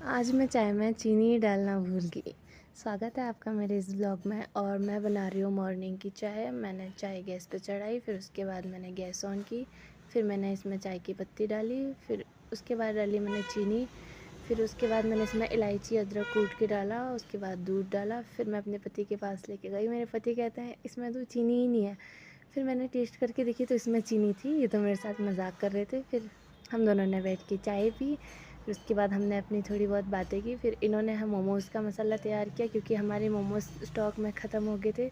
आज मैं चाय में चीनी डालना भूल गई। स्वागत है आपका मेरे इस ब्लॉग में। और मैं बना रही हूँ मॉर्निंग की चाय। मैंने चाय गैस पे चढ़ाई, फिर उसके बाद मैंने गैस ऑन की, फिर मैंने इसमें चाय की पत्ती डाली, फिर उसके बाद डाली मैंने चीनी, फिर उसके बाद मैंने इसमें इलायची अदरक कूट के डाला, उसके बाद दूध डाला। फिर मैं अपने पति के पास लेके गई। मेरे पति कहते हैं इसमें तो चीनी ही नहीं है। फिर मैंने टेस्ट करके देखी तो इसमें चीनी थी। ये तो मेरे साथ मजाक कर रहे थे। फिर हम दोनों ने बैठ के चाय पी। फिर उसके बाद हमने अपनी थोड़ी बहुत बातें की। फिर इन्होंने हम मोमोज़ का मसाला तैयार किया क्योंकि हमारे मोमोज़ स्टॉक में ख़त्म हो गए थे।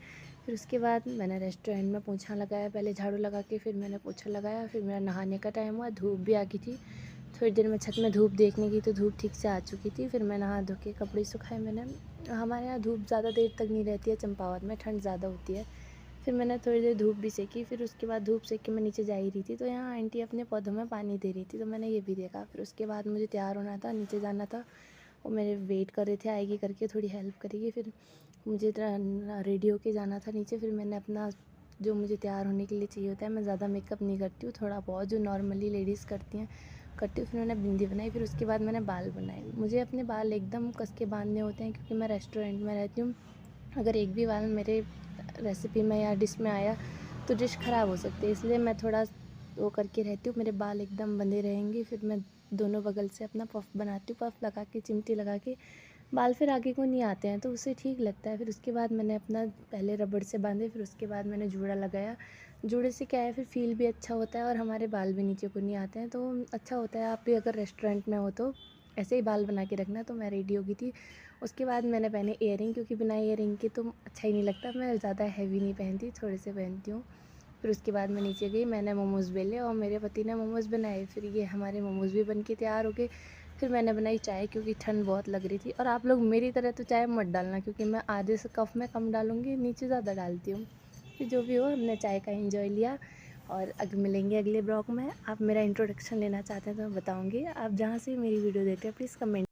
फिर उसके बाद मैंने रेस्टोरेंट में पोछा लगाया, पहले झाड़ू लगा के फिर मैंने पोछा लगाया। फिर मेरा नहाने का टाइम हुआ, धूप भी आ गई थी। थोड़ी देर में छत में धूप देखने की तो धूप ठीक से आ चुकी थी। फिर मैं नहा धो के कपड़े सुखाए मैंने। हमारे यहाँ धूप ज़्यादा देर तक नहीं रहती है, चंपावत में ठंड ज़्यादा होती है। फिर मैंने थोड़ी देर धूप भी सेकी। फिर उसके बाद धूप सेक के मैं नीचे जा ही रही थी तो यहाँ आंटी अपने पौधों में पानी दे रही थी, तो मैंने ये भी देखा। फिर उसके बाद मुझे तैयार होना था, नीचे जाना था। वो मेरे वेट कर रहे थे आएगी करके, थोड़ी हेल्प करेगी। फिर मुझे रेडी होके जाना था नीचे। फिर मैंने अपना जो मुझे तैयार होने के लिए चाहिए होता है, मैं ज़्यादा मेकअप नहीं करती हूँ, थोड़ा बहुत जो नॉर्मली लेडीज़ करती हैं करती हूँ। फिर मैंने बिंदी बनाई, फिर उसके बाद मैंने बाल बनाए। मुझे अपने बाल एकदम कस के बांधने होते हैं क्योंकि मैं रेस्टोरेंट में रहती हूँ। अगर एक भी बाल मेरे रेसिपी में या डिश में आया तो डिश ख़राब हो सकती है, इसलिए मैं थोड़ा वो करके रहती हूँ। मेरे बाल एकदम बंधे रहेंगे। फिर मैं दोनों बगल से अपना पफ़ बनाती हूँ, पफ़ लगा के चिमटी लगा के बाल फिर आगे को नहीं आते हैं तो उससे ठीक लगता है। फिर उसके बाद मैंने अपना पहले रबड़ से बांधे, फिर उसके बाद मैंने जूड़ा लगाया। जूड़े से क्या है, फिर फील भी अच्छा होता है और हमारे बाल भी नीचे को नहीं आते हैं, तो अच्छा होता है। आप भी अगर रेस्टोरेंट में हो तो ऐसे ही बाल बना के रखना। तो मैं रेडी हो गई थी। उसके बाद मैंने पहने इयरिंग, क्योंकि बिना इयरिंग के तो अच्छा ही नहीं लगता। मैं ज़्यादा हैवी नहीं पहनती, थोड़े से पहनती हूँ। फिर उसके बाद मैं नीचे गई, मैंने मोमोज़ बेले और मेरे पति ने मोमोज़ बनाए। फिर ये हमारे मोमोज़ भी बन के तैयार हो गए। फिर मैंने बनाई चाय क्योंकि ठंड बहुत लग रही थी। और आप लोग मेरी तरह तो चाय मत डालना क्योंकि मैं आधे से कप में कम डालूँगी, नीचे ज़्यादा डालती हूँ। फिर जो भी हो, हमने चाय का एंजॉय लिया। और मिलेंगे अगले ब्लॉग में। आप मेरा इंट्रोडक्शन लेना चाहते हैं तो मैं बताऊँगी। आप जहाँ से मेरी वीडियो देखते हैं प्लीज़ कमेंट